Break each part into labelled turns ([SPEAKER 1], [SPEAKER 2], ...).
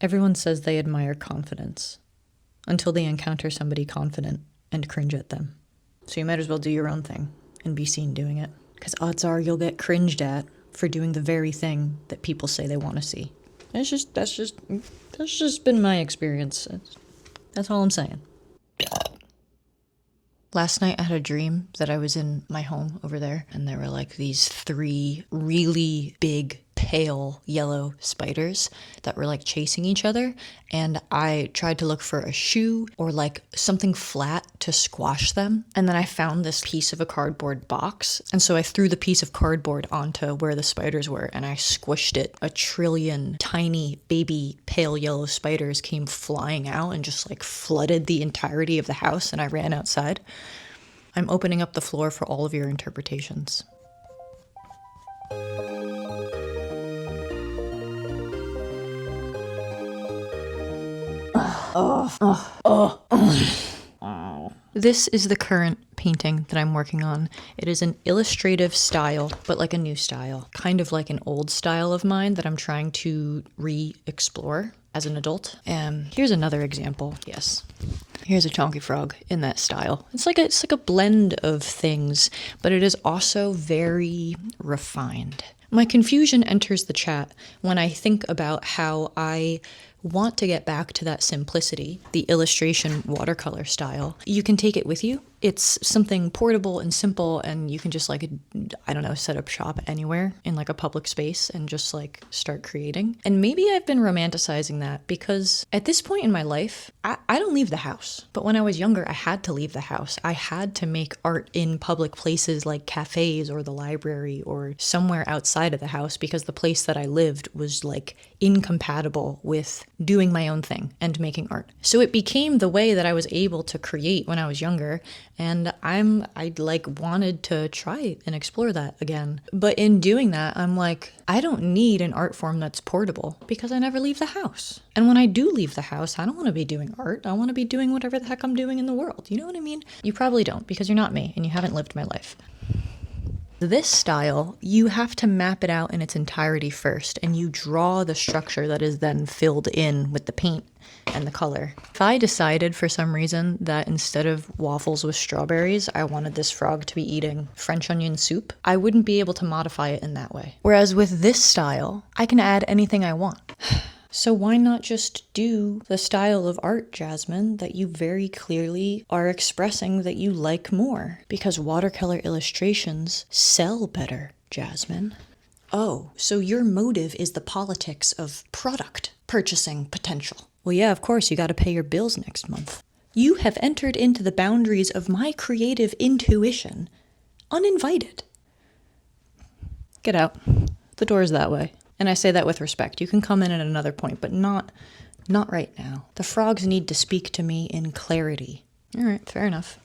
[SPEAKER 1] Everyone says they admire confidence until they encounter somebody confident and cringe at them. So you might as well do your own thing and be seen doing it. Because odds are you'll get cringed at for doing the very thing that people say they want to see. That's just been my experience. That's all I'm saying. Last night I had a dream that I was in my home over there, and there were like these 3 really big, pale yellow spiders that were like chasing each other, and I tried to look for a shoe or like something flat to squash them, and then I found this piece of a cardboard box, and so I threw the piece of cardboard onto where the spiders were and I squished it. A trillion tiny baby pale yellow spiders came flying out and just like flooded the entirety of the house, and I ran outside. I'm opening up the floor for all of your interpretations. This is the current painting that I'm working on. It is an illustrative style, but like a new style. Kind of like an old style of mine that I'm trying to re-explore as an adult. Here's another example. Yes. Here's a chonky frog in that style. It's like a blend of things, but it is also very refined. My confusion enters the chat when I think about how I want to get back to that simplicity, the illustration watercolor style. You can take it with you. It's something portable and simple, and you can just like, I don't know, set up shop anywhere in like a public space and just like start creating. And maybe I've been romanticizing that because at this point in my life, I don't leave the house. But when I was younger, I had to leave the house. I had to make art in public places like cafes or the library or somewhere outside of the house because the place that I lived was like incompatible with doing my own thing and making art. So it became the way that I was able to create when I was younger, and I wanted to try and explore that again. But in doing that, I'm like, I don't need an art form that's portable because I never leave the house. And when I do leave the house, I don't want to be doing art. I want to be doing whatever the heck I'm doing in the world. You know what I mean? You probably don't because you're not me and you haven't lived my life. This style, you have to map it out in its entirety first, and you draw the structure that is then filled in with the paint and the color. If I decided for some reason that instead of waffles with strawberries, I wanted this frog to be eating French onion soup, I wouldn't be able to modify it in that way. Whereas with this style, I can add anything I want. So why not just do the style of art, Jasmine, that you very clearly are expressing that you like more? Because watercolor illustrations sell better, Jasmine. Oh, so your motive is the politics of product purchasing potential. Well, yeah, of course, you gotta pay your bills next month. You have entered into the boundaries of my creative intuition, uninvited. Get out. The door's that way. And I say that with respect. You can come in at another point, but not right now. The frogs need to speak to me in clarity. All right, fair enough.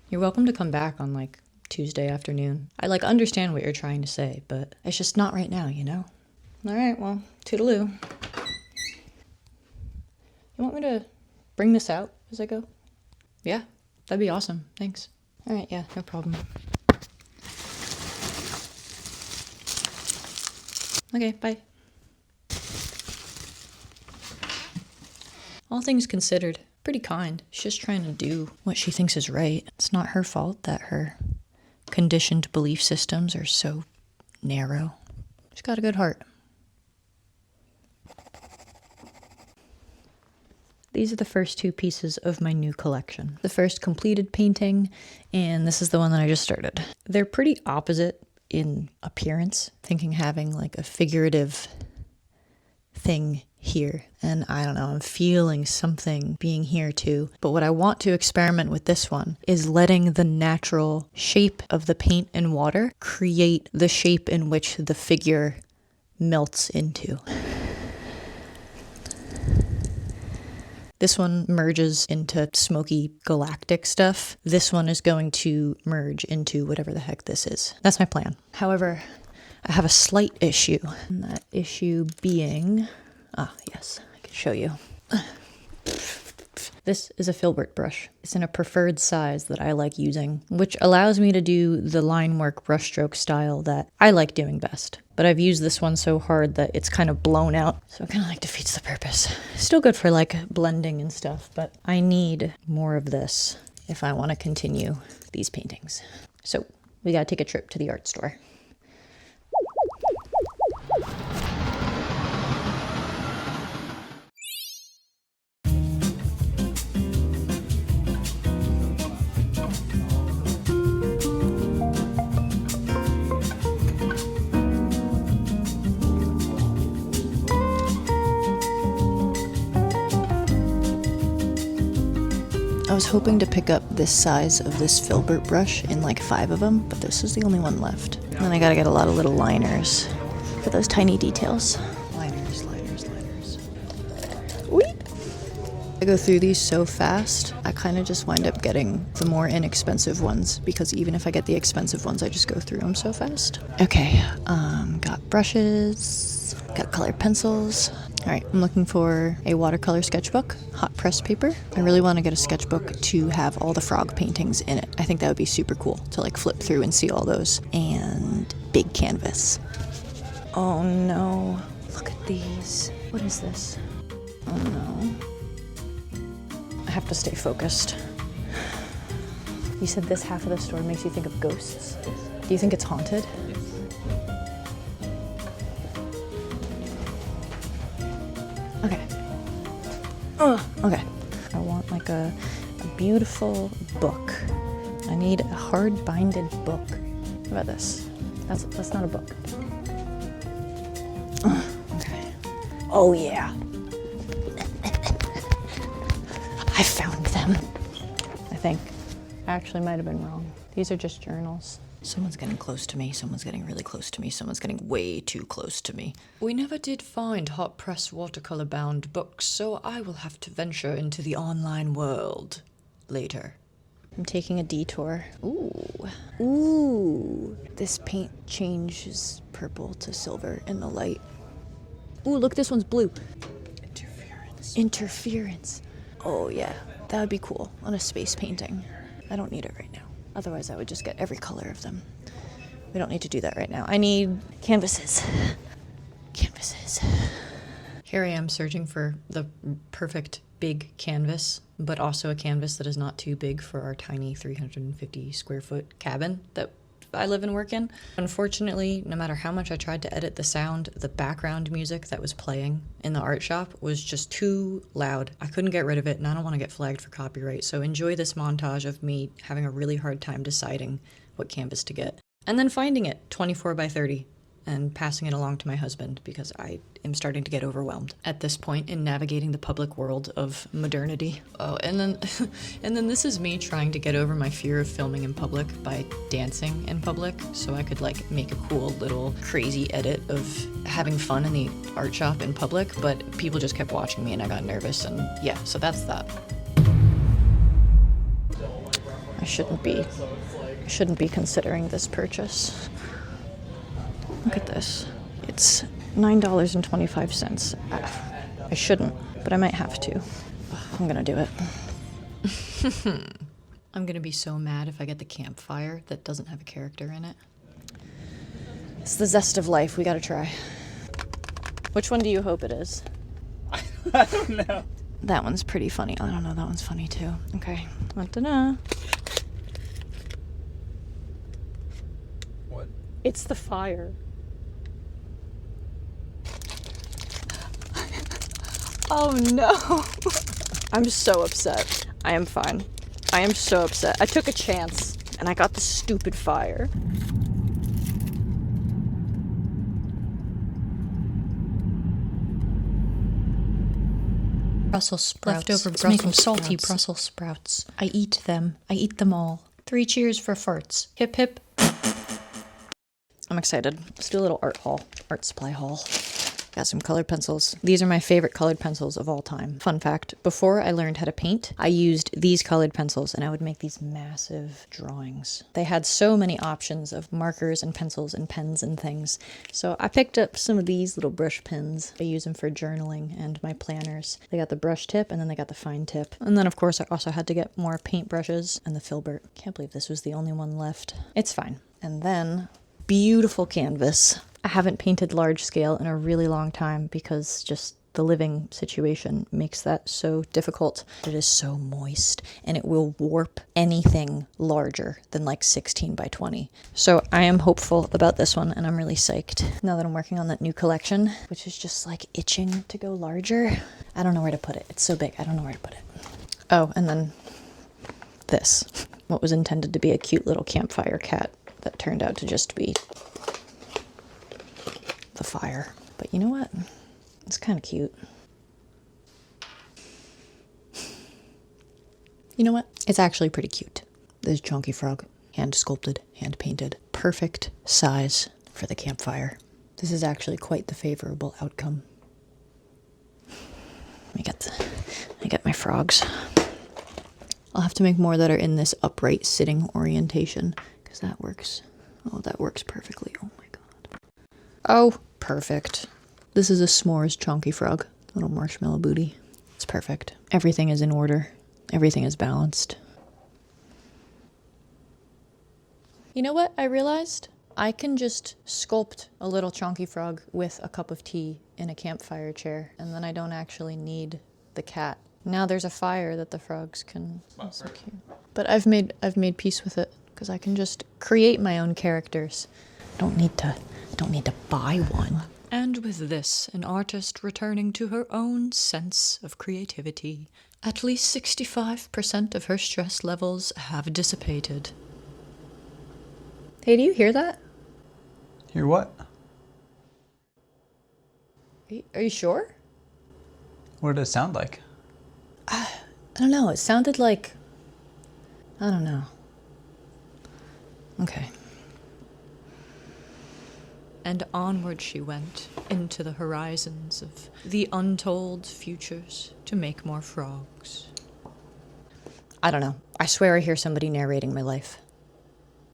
[SPEAKER 1] You're welcome to come back on like Tuesday afternoon. I like understand what you're trying to say, but it's just not right now, you know? All right, well, toodaloo. You want me to bring this out as I go? Yeah, that'd be awesome. Thanks. All right, yeah, no problem. Okay, bye. All things considered, pretty kind. She's just trying to do what she thinks is right. It's not her fault that her conditioned belief systems are so narrow. She's got a good heart. These are the first 2 pieces of my new collection. The first completed painting, and this is the one that I just started. They're pretty opposite in appearance, thinking having like a figurative thing here. And I don't know, I'm feeling something being here too. But what I want to experiment with this one is letting the natural shape of the paint and water create the shape in which the figure melts into. This one merges into smoky galactic stuff. This one is going to merge into whatever the heck this is. That's my plan. However, I have a slight issue. And that issue being, yes, I can show you. This is a filbert brush. It's in a preferred size that I like using, which allows me to do the line work brushstroke style that I like doing best. But I've used this one so hard that it's kind of blown out, so it kind of like defeats the purpose. Still good for like blending and stuff, but I need more of this if I want to continue these paintings. So we gotta take a trip to the art store. I was hoping to pick up this size of this filbert brush in like 5 of them, but this is the only one left. And then I gotta get a lot of little liners for those tiny details. Liners, liners, liners. Weep. I go through these so fast, I kind of just wind up getting the more inexpensive ones, because even if I get the expensive ones, I just go through them so fast. Okay, got brushes, got colored pencils. All right, I'm looking for a watercolor sketchbook, hot press paper. I really want to get a sketchbook to have all the frog paintings in it. I think that would be super cool to like flip through and see all those. And big canvas. Oh no, look at these. What is this? Oh no. I have to stay focused. You said this half of the store makes you think of ghosts. Do you think it's haunted? Okay. Okay. I want like a beautiful book. I need a hard-binded book. What about this? That's not a book. Okay. Oh yeah. I found them. I think. I actually might have been wrong. These are just journals. Someone's getting close to me, someone's getting really close to me, someone's getting way too close to me. We never did find hot press watercolor bound books, so I will have to venture into the online world later. I'm taking a detour. Ooh. Ooh. This paint changes purple to silver in the light. Ooh, look, this one's blue. Interference. Interference. Oh yeah, that would be cool on a space painting. I don't need it right now. Otherwise, I would just get every color of them. We don't need to do that right now. I need canvases. Canvases. Here I am searching for the perfect big canvas, but also a canvas that is not too big for our tiny 350 square foot cabin that I live and work in. Unfortunately, no matter how much I tried to edit the sound, the background music that was playing in the art shop was just too loud. I couldn't get rid of it, and I don't want to get flagged for copyright, so enjoy this montage of me having a really hard time deciding what canvas to get. And then finding it 24 by 30 and passing it along to my husband because I am starting to get overwhelmed at this point in navigating the public world of modernity. Oh, and then this is me trying to get over my fear of filming in public by dancing in public so I could like make a cool little crazy edit of having fun in the art shop in public, but people just kept watching me and I got nervous, and yeah, so that's that. I shouldn't be considering this purchase. Look at this. It's $9.25. I shouldn't, but I might have to. I'm gonna do it. I'm gonna be so mad if I get the campfire that doesn't have a character in it. It's the zest of life. We gotta try. Which one do you hope it is?
[SPEAKER 2] I don't know.
[SPEAKER 1] That one's pretty funny. I don't know. That one's funny too. Okay. Ta-da.
[SPEAKER 2] What?
[SPEAKER 1] It's the fire. Oh no. I'm so upset. I am fine. I am so upset. I took a chance and I got the stupid fire. Brussels sprouts. Leftover Brussels salty Brussels sprouts. I eat them. I eat them all. 3 cheers for farts. Hip hip. I'm excited. Let's do a little art supply haul. Got some colored pencils. These are my favorite colored pencils of all time. Fun fact, before I learned how to paint, I used these colored pencils and I would make these massive drawings. They had so many options of markers and pencils and pens and things. So I picked up some of these little brush pens. I use them for journaling and my planners. They got the brush tip and then they got the fine tip. And then of course I also had to get more paint brushes and the filbert. Can't believe this was the only one left. It's fine. And then beautiful canvas. I haven't painted large scale in a really long time because just the living situation makes that so difficult. It is so moist and it will warp anything larger than like 16 by 20. So I am hopeful about this one and I'm really psyched. Now that I'm working on that new collection, which is just like itching to go larger. I don't know where to put it. It's so big. I don't know where to put it. Oh, and then this. What was intended to be a cute little campfire cat that turned out to just be the fire. But you know what? It's kind of cute. You know what? It's actually pretty cute. This chunky frog, hand sculpted, hand painted, perfect size for the campfire. This is actually quite the favorable outcome. Let me get my frogs. I'll have to make more that are in this upright sitting orientation because that works. Oh, that works perfectly. Oh my god. Oh, perfect. This is a s'mores chonky frog. Little marshmallow booty. It's perfect. Everything is in order. Everything is balanced. You know what I realized? I can just sculpt a little chonky frog with a cup of tea in a campfire chair, and then I don't actually need the cat. Now there's a fire that the frogs can... That's so cute. But I've made peace with it because I can just create my own characters. I don't need to buy one. And with this, an artist returning to her own sense of creativity. At least 65% of her stress levels have dissipated. Hey, do you hear that?
[SPEAKER 2] Hear what?
[SPEAKER 1] Are you sure?
[SPEAKER 2] What did it sound like?
[SPEAKER 1] I don't know. It sounded like... I don't know. Okay. And onward she went, into the horizons of the untold futures, to make more frogs. I don't know. I swear I hear somebody narrating my life.